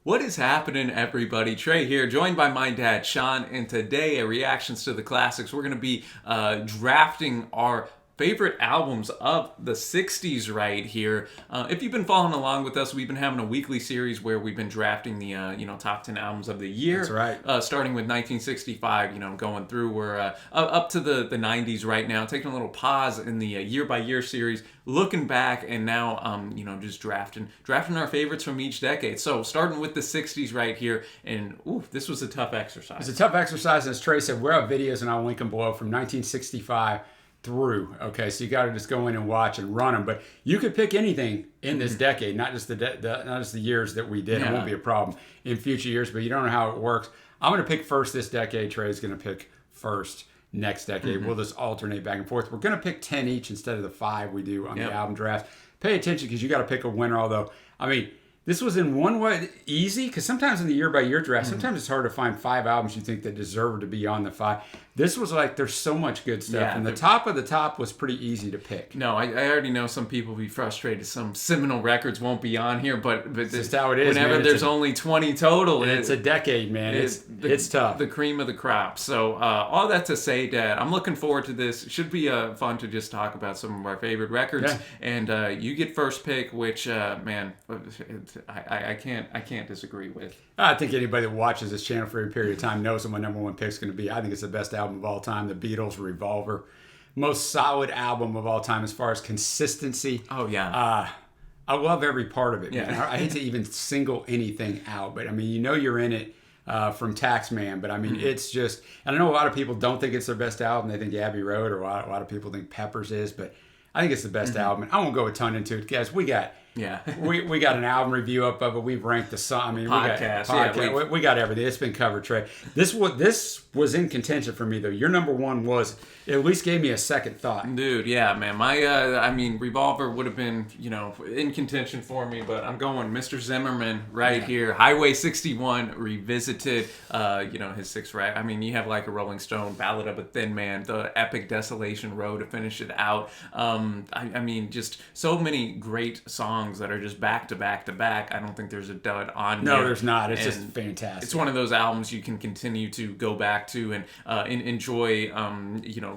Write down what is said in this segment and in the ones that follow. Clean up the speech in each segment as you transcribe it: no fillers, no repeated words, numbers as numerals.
What is happening, everybody? Trey here, joined by my dad, Sean, and today at Reactions to the Classics, we're going to be drafting our favorite albums of the 60s right here. If you've been following along with us, we've been having a weekly series where we've been drafting the top 10 albums of the year. That's right. Starting with 1965, going through. We're up to the 90s right now, taking a little pause in the year-by-year series, looking back, and now just drafting our favorites from each decade. So starting with the 60s right here, and this was a tough exercise. It's a tough exercise, as Trey said. We're have videos, and I'll link them below, from 1965 through. Okay, so you got to just go in and watch and run them. But you could pick anything in this decade, not just the years that we did. It won't be a problem in future years, but you don't know how it works. I'm going to pick first this decade. Trey's going to pick first next decade. We'll just alternate back and forth. We're going to pick 10 each instead of the 5 we do on the album draft. Pay attention because you got to pick a winner, although, I mean, this was in one way easy, because sometimes in the year-by-year draft, sometimes it's hard to find 5 albums you think that deserve to be on the 5. This was like, there's so much good stuff, and the top of the top was pretty easy to pick. No, I already know some people will be frustrated. Some seminal records won't be on here, but it's just how it is, whenever man. There's only 20 total. It's a decade, man. It's tough. The cream of the crop. So all that to say, Dad, I'm looking forward to this. It should be fun to just talk about some of our favorite records. Yeah. And you get first pick, which, man, I can't disagree with. I think anybody that watches this channel for a period of time knows what my number 1 pick is going to be. I think it's the best album of all time, the Beatles' Revolver. Most solid album of all time as far as consistency. Oh, yeah. I love every part of it. Yeah. Man. I hate to even single anything out, but I mean, you're in it from Taxman, but I mean, it's just, and I know a lot of people don't think it's their best album. They think Abbey Road, or a lot of people think Peppers is, but I think it's the best album. And I won't go a ton into it, guys. We got an album review up of it. We've ranked the song. I mean, podcast. We got everything. It's been covered, Trey. This was in contention for me, though. Your number 1 was, it at least gave me a second thought. Dude, yeah, man. My, Revolver would have been, in contention for me, but I'm going Mr. Zimmerman right here. Highway 61 revisited, his 6th rack. I mean, you have like a Rolling Stone, Ballad of a Thin Man, the epic Desolation Road to finish it out. Just so many great songs that are just back to back to back. I don't think there's a dud on here. No, there's not. It's just fantastic. It's one of those albums you can continue to go back to and enjoy.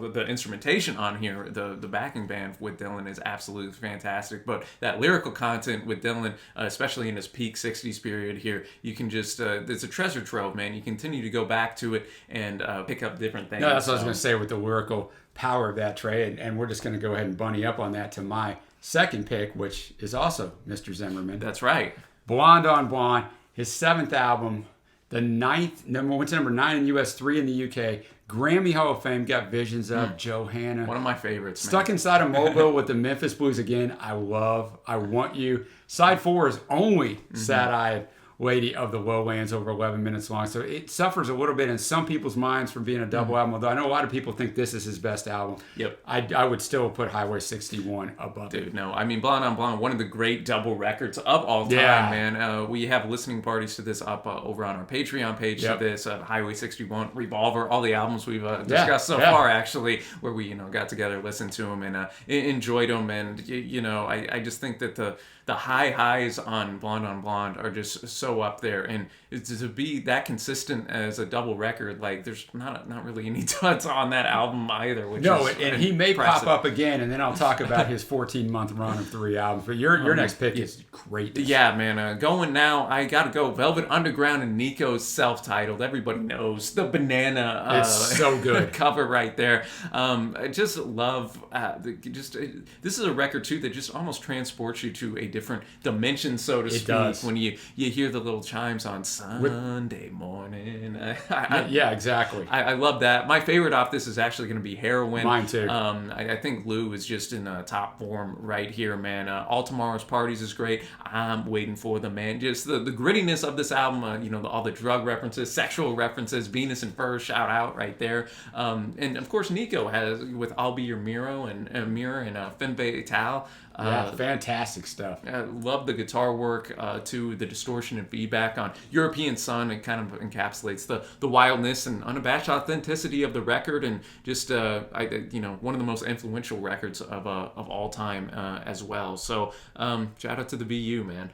The instrumentation on here, the backing band with Dylan is absolutely fantastic. But that lyrical content with Dylan, especially in his peak 60s period here, you can just it's a treasure trove, man. You continue to go back to it and pick up different things. No, that's what I was going to say with the lyrical power of that, Trey. And we're just going to go ahead and bunny up on that to my second pick, which is also Mr. Zimmerman. That's right. Blonde on Blonde, his 7th album, the 9th, went to number 9 in the US, 3 in the UK. Grammy Hall of Fame, got visions of Johanna. One of my favorites, Stuck man. Inside a Mobile with the Memphis Blues again. I Want You. Side 4 is only Sad-Eyed Lady of the Lowlands, over 11 minutes long. So it suffers a little bit in some people's minds from being a double album, although I know a lot of people think this is his best album. Yep. I would still put Highway 61 above it. Dude, no. I mean, Blonde on Blonde, one of the great double records of all time, man. We have listening parties to this up over on our Patreon page to this, Highway 61, Revolver, all the albums we've discussed so far, actually, where we, got together, listened to them, and enjoyed them. And, I just think that the high highs on Blonde are just so up there, and to be that consistent as a double record, like there's not really any duds on that album either. Which and he may pop up again, and then I'll talk about his 14-month run of 3 albums. But your next pick is great. Yeah, man. Going now, I gotta go Velvet Underground and Nico's self-titled. Everybody knows the banana. It's so good. Cover right there. I just love. This is a record too that just almost transports you to a different dimension, so to speak. Does. When you hear the little chimes on Sunday morning. Yeah, exactly. I love that. My favorite off this is actually going to be Heroin. Mine too. I think Lou is just in top form right here, man. All Tomorrow's Parties is great. I'm Waiting for the Man. Just the grittiness of this album, all the drug references, sexual references, Venus and Fur, shout out right there. And of course, Nico has with I'll Be Your Mirror and Fin Fatale. Fantastic stuff. I love the guitar work to the distortion and feedback on European Sun. It kind of encapsulates the wildness and unabashed authenticity of the record, and just one of the most influential records of all time as well. So shout out to the BU, man.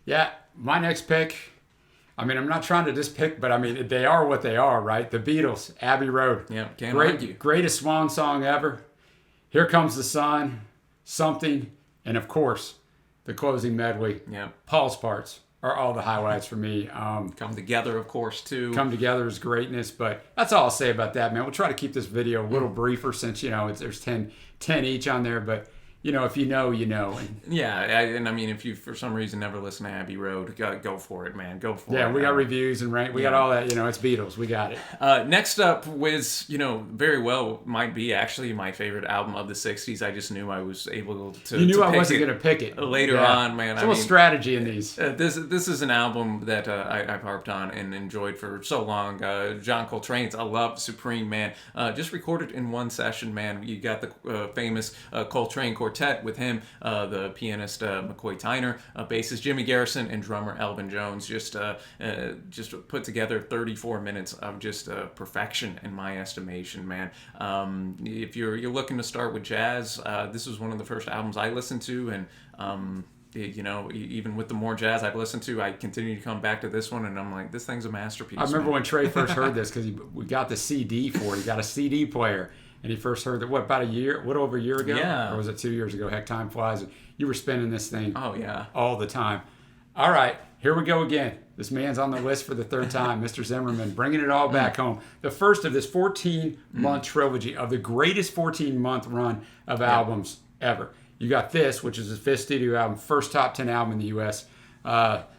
Yeah, my next pick, I mean, I'm not trying to just pick, but I mean, they are what they are, right? The Beatles, Abbey Road. Yeah, can't argue. Greatest swan song ever. Here Comes the Sun, Something, and of course, the closing medley. Yeah. Paul's parts are all the highlights for me. Come Together, of course, too. Come Together is greatness, but that's all I'll say about that, man. We'll try to keep this video a little briefer since, there's 10 each on there, but if you know, you know. Yeah, and I mean, if you for some reason never listen to Abbey Road, go for it, man. Go for it. Yeah, we got reviews and rank. We got all that. It's Beatles. We got it. Next up was, very well might be actually my favorite album of the 60s. I just knew I was able to. You knew to I pick wasn't it going to pick it later on, man. There's a little strategy in these. This is an album that I've harped on and enjoyed for so long. John Coltrane's "I Love Supreme," man. Just recorded in one session, man. You got the famous Coltrane Quartet with him. The pianist McCoy Tyner, bassist Jimmy Garrison, and drummer Elvin Jones just put together 34 minutes of just perfection in my estimation, man. If you're looking to start with jazz, this was one of the first albums I listened to, and even with the more jazz I've listened to, I continue to come back to this one, and I'm like, this thing's a masterpiece. I remember when Trey first heard this because we got the CD for it. He got a CD player. And he first heard it, about a year, over a year ago? Yeah. Or was it 2 years ago? Heck, time flies. And you were spinning this thing all the time. All right, here we go again. This man's on the list for the third time, Mr. Zimmerman, bringing it all back home. The first of this 14-month trilogy of the greatest 14-month run of albums ever. You got this, which is his fifth studio album, first top 10 album in the U.S.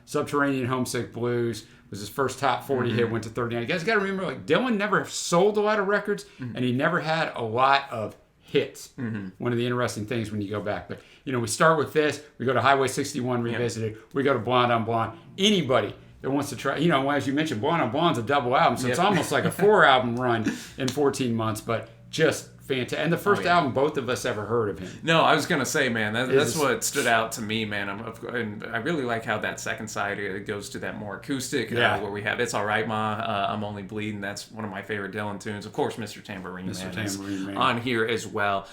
Subterranean Homesick Blues was his first top 40 hit, went to 39. You guys got to remember, Dylan never sold a lot of records, and he never had a lot of hits. One of the interesting things when you go back. But, we start with this. We go to Highway 61 Revisited. We go to Blonde on Blonde. Anybody that wants to try, as you mentioned, Blonde on Blonde's a double album, so it's almost like a 4-album run in 14 months, but just fantastic. And the first album both of us ever heard of him. No, I was going to say, man, that's what stood out to me, man. And I really like how that second side goes to that more acoustic, where we have It's All Right, Ma, I'm Only Bleeding. That's one of my favorite Dylan tunes. Of course, Mr. Tambourine Man is on here as well.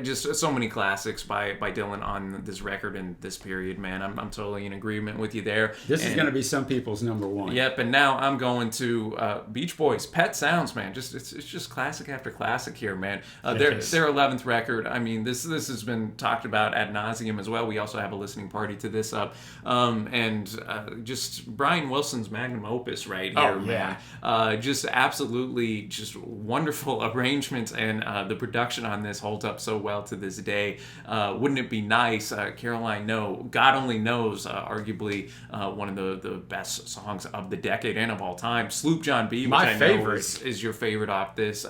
Just so many classics by Dylan on this record and this period, man. I'm totally in agreement with you there. This is going to be some people's number one. Yep, and now I'm going to Beach Boys, Pet Sounds, man. It's just classic after classic here, man. Their 11th record. I mean, this has been talked about ad nauseum as well. We also have a listening party to this up, and just Brian Wilson's magnum opus right here, man. Just absolutely just wonderful arrangements, and the production on this holds up so well to this day. Wouldn't it be nice? Caroline No, God Only Knows, arguably one of the best songs of the decade and of all time. Sloop John B, which I know is your favorite off this,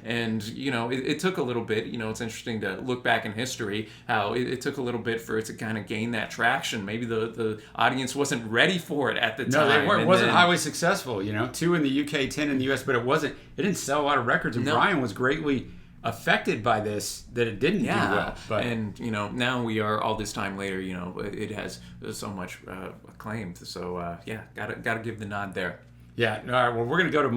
and it took a little bit. It's interesting to look back in history how it took a little bit for it to kind of gain that traction. Maybe the audience wasn't ready for it at the time. No, they weren't. It wasn't highly successful. 2 in the UK, 10 in the US, but it didn't sell a lot of records. And Brian was greatly affected by this, that it didn't do well. But, and now we are all this time later. It has so much acclaim. So gotta give the nod there. Yeah. All right. Well, we're gonna go to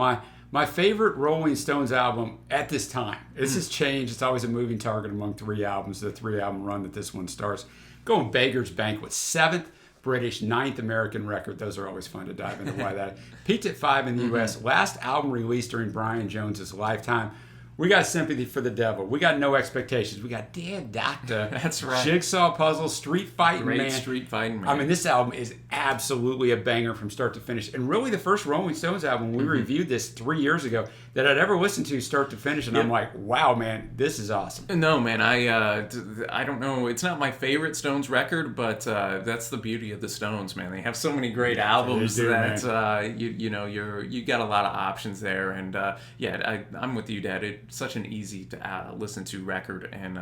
my favorite Rolling Stones album at this time. This has changed. It's always a moving target among 3 albums, the 3-album run that this one starts. Going Beggars Banquet, 7th British, 9th American record. Those are always fun to dive into why that. Peaked at 5 in the U.S. Last album released during Brian Jones's lifetime. We got Sympathy for the Devil. We got No Expectations. We got Dear Doctor. That's right. Jigsaw Puzzle, Street Fighting Man. Great Street Fighting Man. I mean, this album is absolutely a banger from start to finish. And really the first Rolling Stones album, we reviewed this 3 years ago, that I'd ever listened to start to finish. And I'm like, wow, man, this is awesome. No, man, I don't know. It's not my favorite Stones record, but that's the beauty of the Stones, man. They have so many great albums that you got a lot of options there. And I'm with you, Dad. It's such an easy to listen to record, and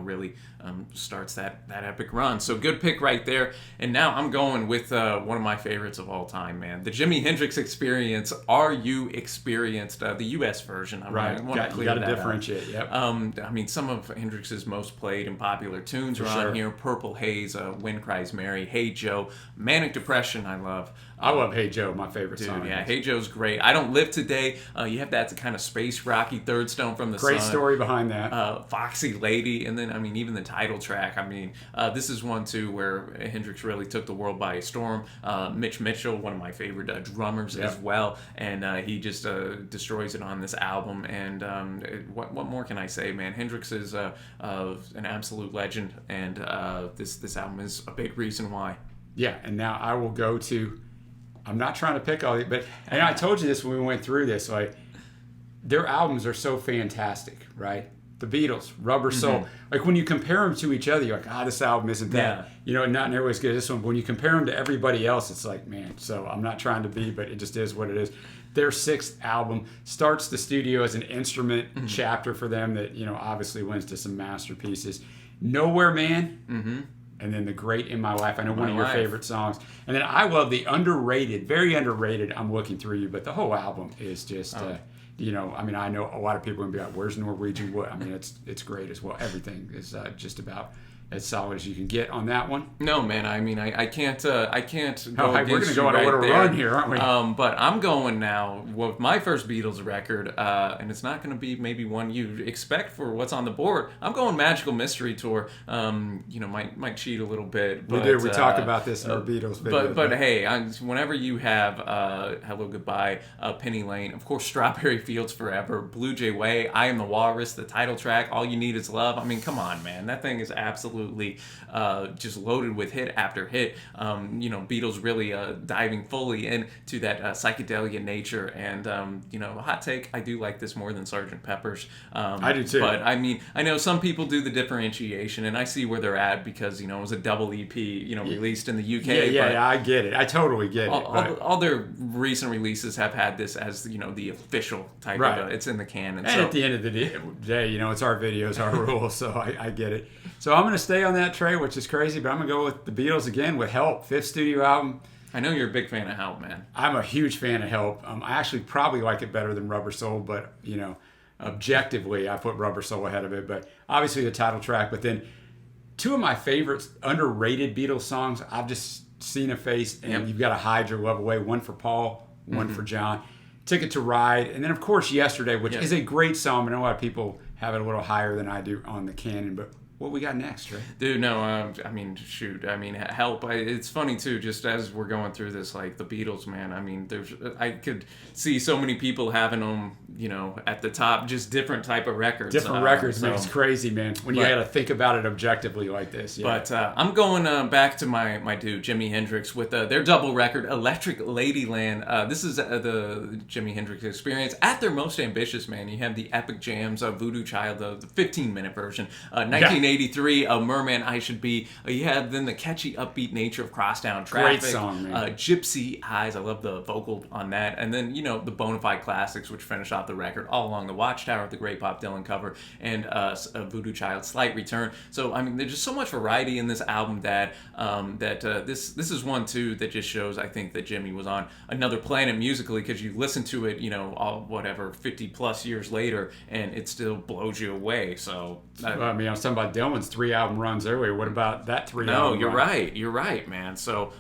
really starts that epic run. So good pick right there. And now I'm going with one of my favorites of all time, man. The Jimi Hendrix Experience. Are You Experienced? The U.S. version. You got to differentiate. Yep. I mean, some of Hendrix's most played and popular tunes are on here. Purple Haze, Wind Cries Mary, Hey Joe, Manic Depression, I love. I love Hey Joe, my favorite song. Yeah, Hey Joe's great. I Don't Live Today. You have that kind of space rocky Third Stone from the Great Sun. story behind that. Foxy Lady, and then even the title track. This is one too where Hendrix really took the world by storm. Mitch Mitchell, one of my favorite drummers as well, and he just destroys it on this album. And what more can I say, man? Hendrix is an absolute legend, and this album is a big reason why. Yeah, and now I will go to. I'm not trying to pick all these, but and I told you this when we went through this. Like, their albums are so fantastic, right? The Beatles, Rubber Soul. Like, when you compare them to each other, you're like, this album isn't that. Not nearly as good as this one. But when you compare them to everybody else, it's like, man. So I'm not trying to be, but it just is what it is. Their sixth album starts the studio as an instrument chapter for them that obviously went to some masterpieces. Nowhere Man. And then The Great in My Life. I know one of your favorite songs. And then I love the underrated, very underrated, I'm Looking Through You. But the whole album is just, I know a lot of people are going to be like, where's Norwegian Wood? It's great as well. Everything is just about as solid as you can get on that one. No, man. I can't go we're against going to go on a little run here, aren't we? But I'm going now with my first Beatles record, and it's not going to be maybe one you expect for what's on the board. I'm going Magical Mystery Tour. Might cheat a little bit. But, we talk about this in our Beatles videos. But hey, whenever you have Hello Goodbye, Penny Lane, of course, Strawberry Fields Forever, Blue Jay Way, I Am the Walrus, the title track, All You Need Is Love. Come on, man. That thing is absolutely just loaded with hit after hit. Beatles really diving fully into that psychedelia nature. And, hot take, I do like this more than Sgt. Pepper's. I do too. But I know some people do the differentiation, and I see where they're at because, it was a double EP, released in the UK. Yeah, I get it. I totally get it. All their recent releases have had this as, the official type of, it's in the canon. And at the end of the day, it's our videos, our rules, so I get it. So I'm going to stay on that Trey, which is crazy, but I'm going to go with the Beatles again with Help, fifth studio album. I know you're a big fan of Help, man. I'm a huge fan of Help. I actually probably like it better than Rubber Soul, but, objectively, I put Rubber Soul ahead of it. But obviously the title track. But then two of my favorite underrated Beatles songs, I've just seen a face, and you've got to hide your love away. One for Paul, one for John. Ticket to Ride, and then, of course, Yesterday, which is a great song. I know a lot of people have it a little higher than I do on the canon, but what we got next, right? Dude, no, Help. It's funny too, just as we're going through this, like the Beatles, man. I could see so many people having them, at the top, just different type of records. Different records, man. It's crazy, man. When you got to think about it objectively like this. Yeah. But I'm going back to my dude, Jimi Hendrix, with their double record, Electric Ladyland. This is the Jimi Hendrix Experience at their most ambitious, man. You have the epic jams of Voodoo Child, the 15-minute version, 1983, Merman I Should Be. You have then the catchy, upbeat nature of Crosstown Traffic. Great song, man. Gypsy Eyes, I love the vocal on that. And then, the Bonafide classics, which finish off the record, All Along the Watchtower, the great Bob Dylan cover, and Voodoo Child, Slight Return. So, there's just so much variety in this album that this is one, too, that just shows, I think, that Jimmy was on another planet musically, because you listen to it, 50 plus years later, and it still blows you away. So, I was talking about Dylan's 3-album runs earlier. What about that 3-album run? You're right, man. So,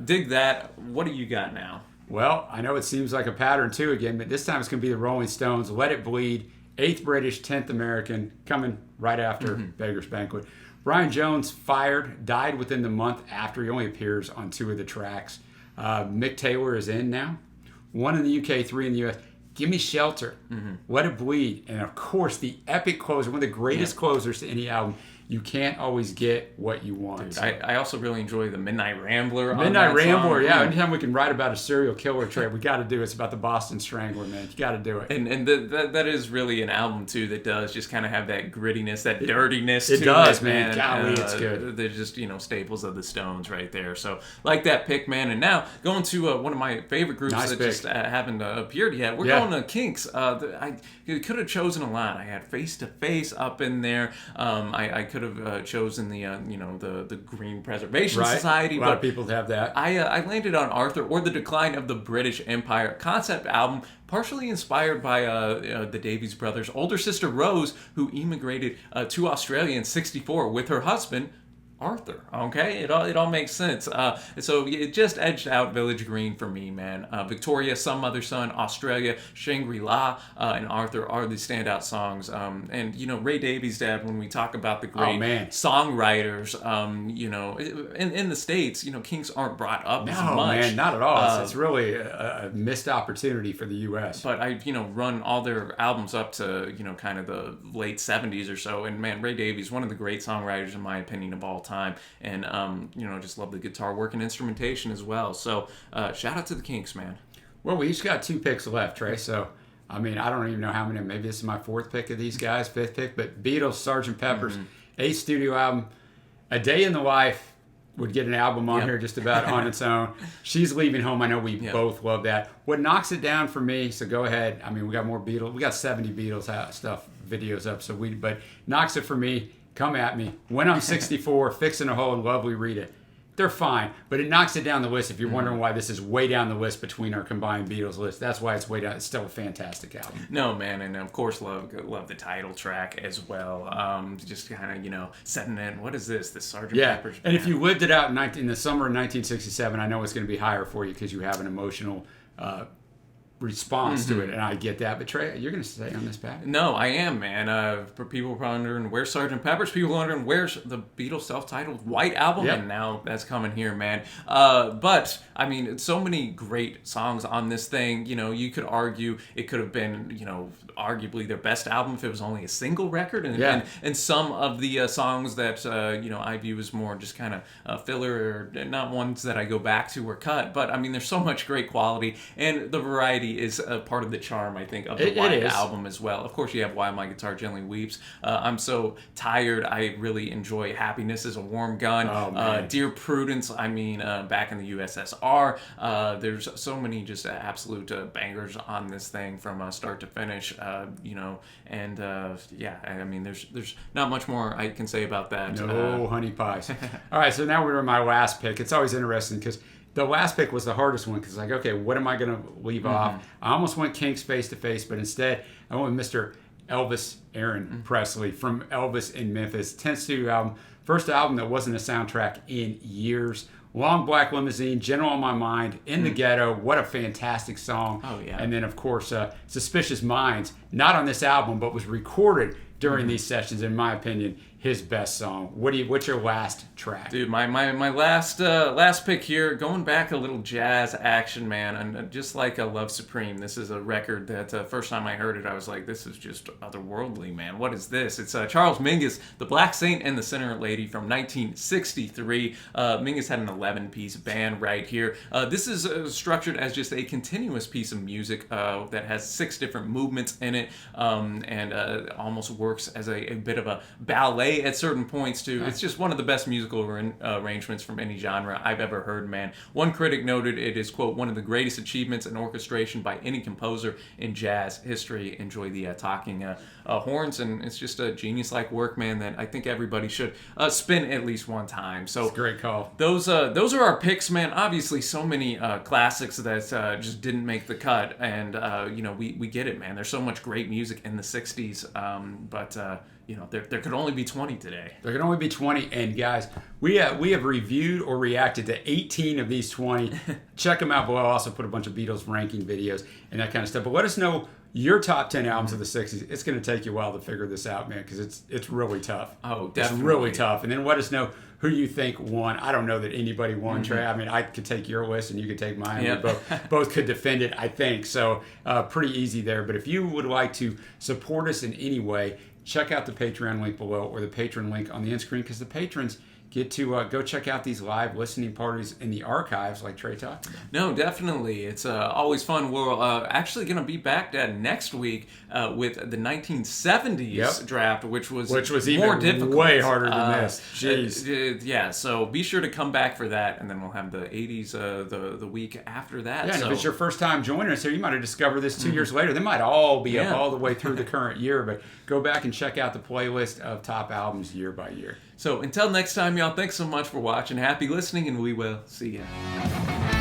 dig that. What do you got now? Well, I know it seems like a pattern, too, again, but this time it's going to be the Rolling Stones, Let It Bleed, 8th British, 10th American, coming right after Beggars Banquet. Brian Jones died within the month after. He only appears on 2 of the tracks. Mick Taylor is in now. 1 in the UK, 3 in the US. Give Me Shelter, Let It Bleed, and of course the epic closer, one of the greatest closers to any album. You can't always get what you want. Dude, I also really enjoy the Midnight Rambler. Midnight Rambler, yeah. Anytime we can write about a serial killer trade, we got to do it. It's about the Boston Strangler, man. You got to do it. And that is really an album too that does just kind of have that grittiness, that dirtiness. It does, man. Golly, it's good. They're just staples of the Stones right there. So like that pick, man. And now going to one of my favorite groups just haven't appeared yet. We're going to Kinks. I could have chosen a lot. I had Face to Face up in there. I could have chosen the Green Preservation Society. A lot of people have that. I landed on Arthur, or The Decline of the British Empire, concept album, partially inspired by the Davies brothers' older sister Rose, who immigrated to Australia in '64 with her husband, Arthur. Okay, it all makes sense. So it just edged out Village Green for me, man. Victoria, Some Other Son, Australia, Shangri-La, and Arthur are the standout songs. And you know, Ray Davies, Dad, when we talk about the great songwriters, you know, in the States, you know, Kinks aren't brought up as much. No, man, not at all. It's really a missed opportunity for the U.S. But I, you know, run all their albums up to, you know, kind of the late 70s or so. And man, Ray Davies, one of the great songwriters, in my opinion, of all time. And, you know, just love the guitar work and instrumentation as well. So shout out to the Kinks, man. Well, we each got 2 picks left, Trey. So, I mean, I don't even know how many. Maybe this is my 4th pick of these guys, 5th pick. But Beatles, Sgt. Pepper's, 8th studio album. A Day in the Life would get an album on here just about on its own. She's Leaving Home. I know we both love that. What knocks it down for me, so go ahead. I mean, we got more Beatles. We got 70 Beatles stuff, videos up. But knocks it for me. Come at me. When I'm 64, Fixing a Hole in Lovely Rita. They're fine, but it knocks it down the list. If you're wondering why this is way down the list between our combined Beatles list, that's why it's way down. It's still a fantastic album. No, man, and of course love the title track as well. Just kind of, you know, setting in, what is this? This Sgt. Pepper's Band. And if you lived it out in the summer of 1967, I know it's going to be higher for you because you have an emotional response to it, and I get that. But Trey, you're going to stay on this path? No, I am, man. For people wondering where's Sgt. Pepper's, people wondering where's the Beatles self-titled White Album, and now that's coming here, man. But I mean, so many great songs on this thing. You know, you could argue it could have been, you know, arguably their best album if it was only a single record, and some of the songs that you know, I view as more just kind of filler, or not ones that I go back to or cut. But I mean, there's so much great quality, and the variety is a part of the charm, I think, of the White Album as well. Of course, you have Why My Guitar Gently Weeps. I'm So Tired. I really enjoy Happiness Is a Warm Gun. Dear Prudence. I mean, Back in the USSR. There's so many just absolute bangers on this thing from start to finish. You know, and I mean, there's not much more I can say about that. No honey pies. All right, so now we're to my last pick. It's always interesting because the last pick was the hardest one because, like, okay, what am I going to leave off? I almost went Kinks Face to Face, but instead I went with Mr. Elvis Aaron Presley from Elvis in Memphis. 10th studio album. First album that wasn't a soundtrack in years. Long Black Limousine, General on My Mind, In the Ghetto. What a fantastic song. Oh, yeah. And then, of course, Suspicious Minds, not on this album, but was recorded during these sessions, in my opinion, his best song. What's your last track? Dude, my last pick here, going back a little jazz action, man, and just like a Love Supreme, this is a record that first time I heard it, I was like, this is just otherworldly, man. What is this? It's Charles Mingus, The Black Saint and the Sinner Lady from 1963. Mingus had an 11-piece band right here. This is structured as just a continuous piece of music that has 6 different movements in it, and almost works as a bit of a ballet at certain points too. It's just one of the best musical arrangements from any genre I've ever heard, man. One critic noted it is, quote, one of the greatest achievements in orchestration by any composer in jazz history. Enjoy the talking horns, and it's just a genius-like work, man, that I think everybody should spin at least one time. So it's a great call. Those are our picks, man. Obviously, so many classics that just didn't make the cut, and you know, we get it, man. There's so much great music in the 60s, but you know, there could only be 20 today. There can only be 20, and guys, we have reviewed or reacted to 18 of these 20. Check them out below. I'll also put a bunch of Beatles ranking videos and that kind of stuff. But let us know your top 10 albums of the 60s. It's going to take you a while to figure this out, man, because it's really tough. Oh, definitely. It's really tough. And then let us know who you think won. I don't know that anybody won, Trey. I mean, I could take your list and you could take mine. Yep. We both could defend it, I think. So pretty easy there. But if you would like to support us in any way, check out the Patreon link below or the patron link on the end screen, because the patrons get to go check out these live listening parties in the archives like Trey talked about. No, definitely. It's always fun. We're actually going to be back next week with the 1970s draft, which was even more difficult. Way harder than this. Jeez. Yeah, so be sure to come back for that, and then we'll have the 80s the week after that. Yeah, and if it's your first time joining us here, you might have discovered this 2 years later. They might all be up all the way through the current year, but go back and check out the playlist of top albums year by year. So until next time, y'all, thanks so much for watching. Happy listening, and we will see you.